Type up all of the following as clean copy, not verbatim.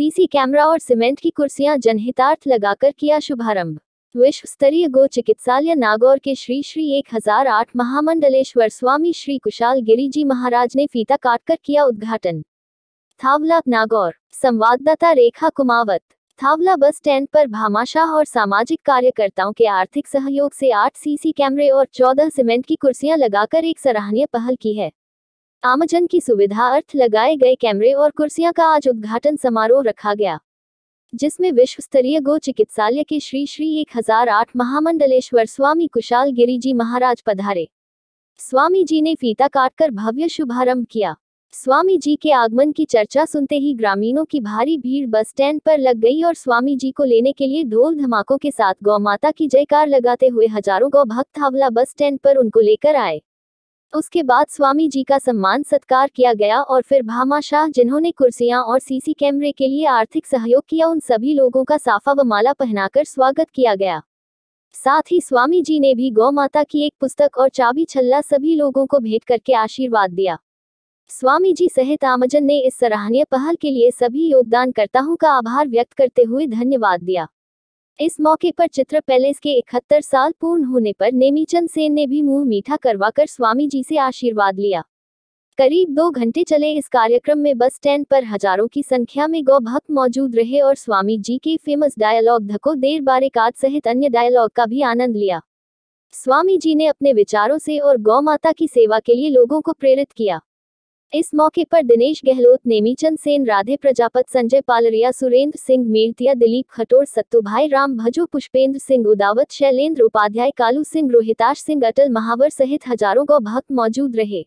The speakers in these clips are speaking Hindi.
सीसी कैमरा और सीमेंट की कुर्सियां जनहितार्थ लगाकर किया शुभारंभ। विश्व स्तरीय गो चिकित्सालय नागौर के श्री श्री 1008 महामंडलेश्वर स्वामी श्री कुशाल गिरी जी महाराज ने फीता काटकर किया उद्घाटन। थावला नागौर। संवाददाता रेखा कुमावत। थावला बस स्टैंड पर भामाशाह और सामाजिक कार्यकर्ताओं के आर्थिक सहयोग से 8 सीसी कैमरे और 14 सीमेंट की कुर्सियां लगाकर एक सराहनीय पहल की है। आमजन की सुविधा अर्थ लगाए गए कैमरे और कुर्सियां का आज उद्घाटन समारोह रखा गया, जिसमें विश्व स्तरीय गो चिकित्सालय के श्री श्री 1008 महामंडलेश्वर स्वामी कुशाल गिरी जी महाराज पधारे। स्वामी जी ने फीता काटकर भव्य शुभारंभ किया। स्वामी जी के आगमन की चर्चा सुनते ही ग्रामीणों की भारी भीड़ बस स्टैंड पर लग गई और स्वामी जी को लेने के लिए ढोल धमाकों के साथ गौ माता की जयकार लगाते हुए हजारों गौ भक्त थावला बस स्टैंड पर उनको लेकर आए। उसके बाद स्वामी जी का सम्मान सत्कार किया गया और फिर भामाशाह जिन्होंने कुर्सियां और सीसी कैमरे के लिए आर्थिक सहयोग किया, उन सभी लोगों का साफा व माला पहनाकर स्वागत किया गया। साथ ही स्वामी जी ने भी गौ माता की एक पुस्तक और चाबी छल्ला सभी लोगों को भेंट करके आशीर्वाद दिया। स्वामी जी सहित आमजन ने इस सराहनीय पहल के लिए सभी योगदानकर्ताओं का आभार व्यक्त करते हुए धन्यवाद दिया। इस मौके पर चित्र पैलेस के 71 साल पूर्ण होने पर नेमीचंद सेन ने भी मुंह मीठा करवाकर स्वामी जी से आशीर्वाद लिया। करीब 2 घंटे चले इस कार्यक्रम में बस स्टैंड पर हजारों की संख्या में गौ भक्त मौजूद रहे और स्वामी जी के फेमस डायलॉग धको देर बारे काज सहित अन्य डायलॉग का भी आनंद लिया। स्वामी जी ने अपने विचारों से और गौ माता की सेवा के लिए लोगों को प्रेरित किया। इस मौके पर दिनेश गहलोत, नेमीचंद सेन, राधे प्रजापत, संजय पालरिया, सुरेंद्र सिंह मेड़तिया, दिलीप खटोर, सत्तूभाई राम भजो, पुष्पेंद्र सिंह उदावत, शैलेंद्र उपाध्याय, कालू सिंह, रोहिताश सिंह, अटल महावर सहित हजारों गौ भक्त मौजूद रहे।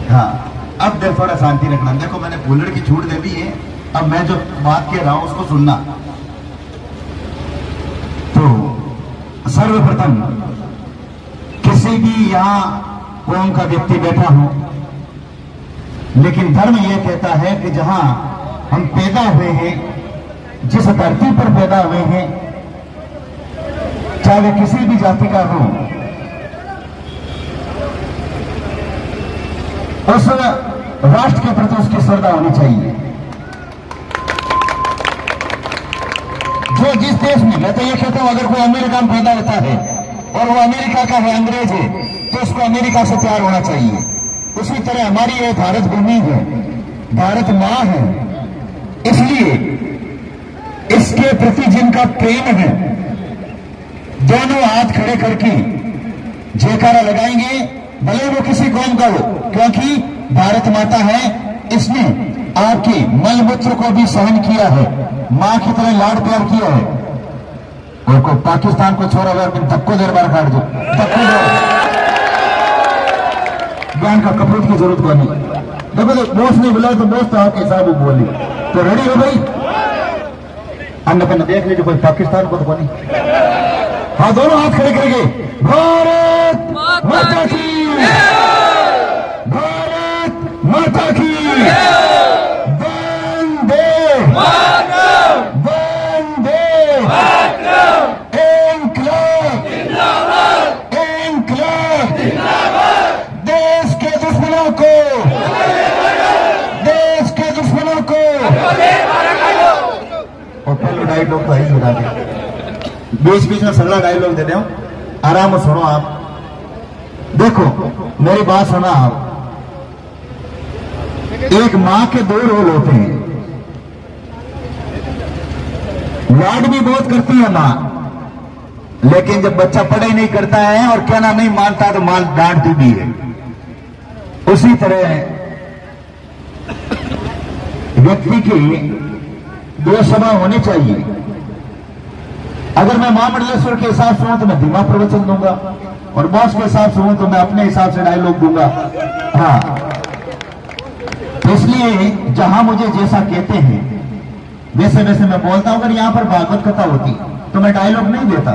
हाँ, अब थोड़ा शांति रखना। देखो मैंने कूलर की छूट दे दी है, अब मैं जो बात कह रहा हूं उसको सुनना। तो सर्वप्रथम किसी भी यहां कौम का व्यक्ति बैठा हो, लेकिन धर्म यह कहता है कि जहां हम पैदा हुए हैं, जिस धरती पर पैदा हुए हैं, चाहे वे किसी भी जाति का हो, उस राष्ट्र के प्रति उसकी श्रद्धा होनी चाहिए। जो जिस देश में, मैं तो ये कहता हूं, अगर कोई अमेरिका में पैदा होता है और वो अमेरिका का है, अंग्रेज है, तो उसको अमेरिका से प्यार होना चाहिए। उसी तरह हमारी ये भारत भूमि है, भारत मां है, इसलिए इसके प्रति जिनका प्रेम है, दोनों हाथ खड़े करके जयकारा लगाएंगे, भले वो किसी कौम का हो, क्योंकि भारत माता है, इसने आपके मल मूत्र को भी सहन किया है, मां की तरह लाड प्यार किया है। और को पाकिस्तान को छोड़ा हुआ तक्को देर बार काट दो, तक्को दो, ज्ञान का कपूत की जरूरत को नहीं। देखो तो बॉस नहीं बुलाया तो बॉस तो आपके हिसाब बोली, तो रेडी हो भाई, अन्य पन्ना देख लीजिए, कोई पाकिस्तान को तो नहीं। हाँ, दोनों हाथ खड़े करेंगे। भारत माता की, भारत माता की, वंदे वंदे, इंकलाब इंकलाब, देश के दुश्मनों को, देश के दुश्मनों को। और पहले डायलॉग तो ही बता दे, बीच बीच में सगड़ा डायलॉग दे दो, आराम से सुनो आप। देखो मेरी बात सुना आप, एक मां के दो रोल होते हैं। लाड भी बहुत करती है मां, लेकिन जब बच्चा पढ़ाई नहीं करता है और कहना नहीं मानता तो मां डांटती भी है। उसी तरह व्यक्ति की दो स्वभाव होने चाहिए। अगर मैं महामंडलेश्वर के हिसाब से हूं तो मैं धीमा प्रवचन दूंगा, और बॉस के हिसाब से हूं तो मैं अपने हिसाब से डायलॉग दूंगा। हाँ, तो इसलिए जहां मुझे जैसा कहते हैं वैसे वैसे मैं बोलता हूं। अगर यहां पर भागवत कथा होती तो मैं डायलॉग नहीं देता,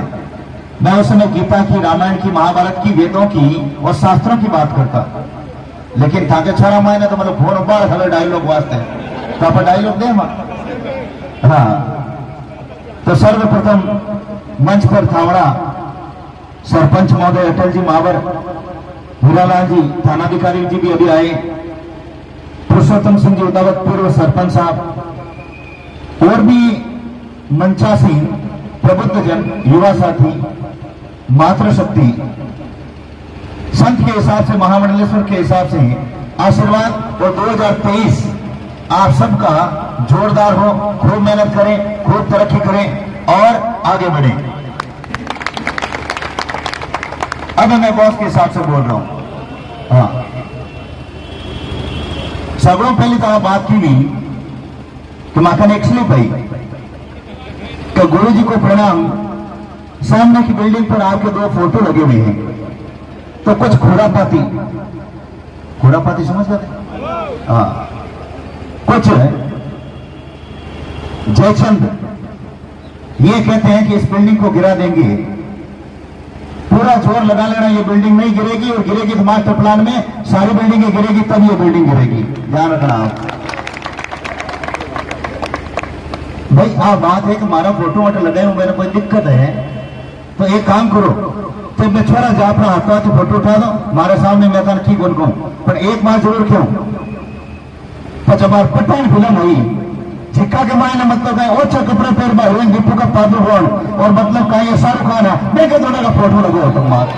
मैं उस समय गीता की, रामायण की, महाभारत की, वेदों की और शास्त्रों की बात करता। लेकिन था के 6 महीने तो मतलब फोन बार हमें डायलॉग वास्ते, तो आप डायलॉग दे। हाँ, तो सर्वप्रथम मंच पर थावड़ा सरपंच महोदय अटल जी महावर, हीरालाल जी थानाधिकारी जी भी अभी आए, पुरुषोत्तम सिंह जी उदावत पूर्व सरपंच साहब, और भी मंचासी प्रबुद्धजन, युवा साथी, मातृशक्ति, संत के हिसाब से, महामंडलेश्वर के हिसाब से आशीर्वाद। और 2023 आप सबका जोरदार हो, खूब मेहनत करें, खूब तरक्की करें और आगे बढ़ें। अब मैं बॉस के हिसाब से बोल रहा हूं। हाँ, सबों पहले तो आप बात की भी कि माखन एक्चुअली भाई तो गुरु जी को प्रणाम। सामने की बिल्डिंग पर आपके 2 फोटो लगे हुए हैं, तो कुछ खुरापाती, खुरापाती समझ गए? हाँ, कुछ जयचंद ये कहते हैं कि इस बिल्डिंग को गिरा देंगे, पूरा जोर लगा लेना, ये बिल्डिंग नहीं गिरेगी, और गिरेगी तो मास्टर प्लान में सारी बिल्डिंगें गिरेगी, तब ये बिल्डिंग गिरेगी, ध्यान रखना आप। भाई आप बात है कि हमारा फोटो वोटो लगाए हुए, मेरा कोई दिक्कत है तो एक काम करो, तो मैं छोड़ा जा अपना हाथों हाथ फोटो उठा दो हमारे सामने, मैं था ठीक उनको, पर एक बात जरूर क्यों, तो जब पठान फिल्म हुई झिक्का के मायने मतलब कहीं ओछा कपड़े पैर बार हुए, दीपू का पादुकोण और मतलब कहीं शाहरुख खान है, मैं कहता का फोटो लगो तुम बात।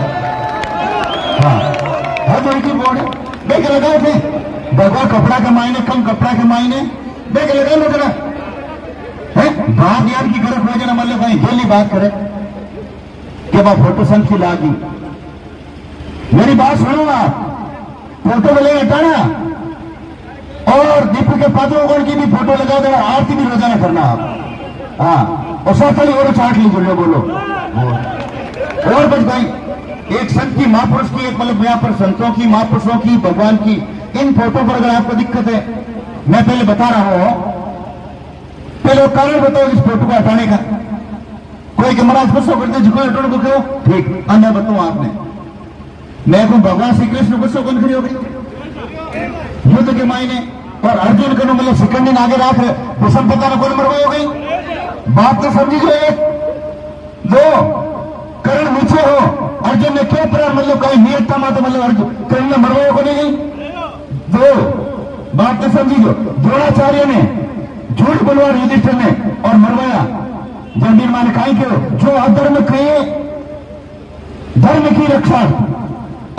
हाँ, है की बोर्ड देख लगाए थे, बगैर कपड़ा के मायने, कम कपड़ा के मायने देख लगा लो जरा है, बात यार की गरज हो जाना, मतलब कहीं गेली बात करे कि वह फोटो संग की लागी। मेरी बात सुनो आप, फोटो ले हटाना और दीपू के पादुकोण की भी फोटो लगा दो, आरती भी रोजाना करना आप। हाँ, और साथी और चाट लीजिए, बोलो और बच भाई, एक संत की, महापुरुष की, एक मतलब यहाँ पर संतों की, महापुरुषों की, भगवान की, इन फोटो पर अगर आपको दिक्कत है, मैं पहले बता रहा हूं कारण बताओ इस फोटो को हटाने का। कोई के महाराज गुस्सा करते जिको हटाने को क्यों, ठीक अन्य बताओ आपने। मैं को भगवान श्री कृष्ण गुस्सा कौन खड़ी हो गई युद्ध के मायने, और अर्जुन को मतलब सिकंदर आगे रख भूषण पता न कौन मरवाई हो गई। बात तो समझी जो एक दो करण नीचे हो, अर्जुन ने क्यों प्राण मतलब कहीं नियत था माता मतलब अर्जुन करण में मरवाई को नहीं गई। दो बात तो समझी जो द्रोणाचार्य ने झूठ बोलवा युधिष्ठिर ने और मरवाया। जमीन माने कहीं क्यों जो अधर्म कहे धर्म की रक्षा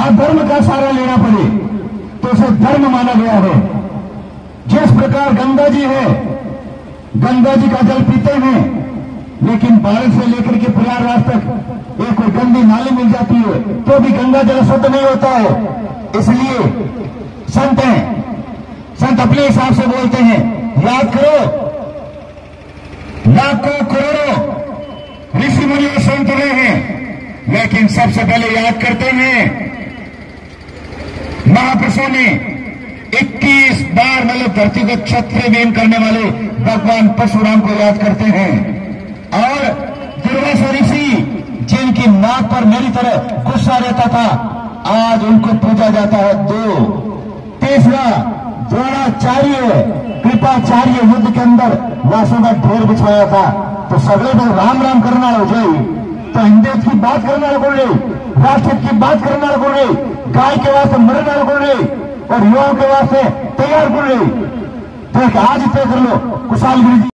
अधर्म का सहारा लेना पड़े तो उसे धर्म माना गया है। जिस प्रकार गंगा जी है, गंगा जी का जल पीते हैं, लेकिन भारत से लेकर के प्रयागराज तक एक कोई गंदी नाली मिल जाती है तो भी गंगा जल शुद्ध नहीं होता है। इसलिए संत अपने हिसाब से बोलते हैं, याद करो लाखों करोड़ों ऋषि मुनि और संत रहे हैं, लेकिन सबसे पहले याद करते हैं महापुरुषों ने 21 बार मतलब धरती को क्षत्रिय विहीन करने वाले भगवान परशुराम को याद करते हैं। और दुर्वासा ऋषि जिनकी नाक पर मेरी तरह गुस्सा रहता था, आज उनको पूजा जाता है। दो तीसरा द्रोणाचार्य कृपाचार्य युद्ध के अंदर लाशों का ढेर बिछवाया था, तो सगले लोग राम राम करना हो जाए तो हिंदू की बात करना बोल रही, राष्ट्र की बात करना बोल रही, गाय के वास्ते मरना बोल रही और युवाओं के वास्ते तैयार बोल रही। तो आज तय कर लो कुशाल गिरी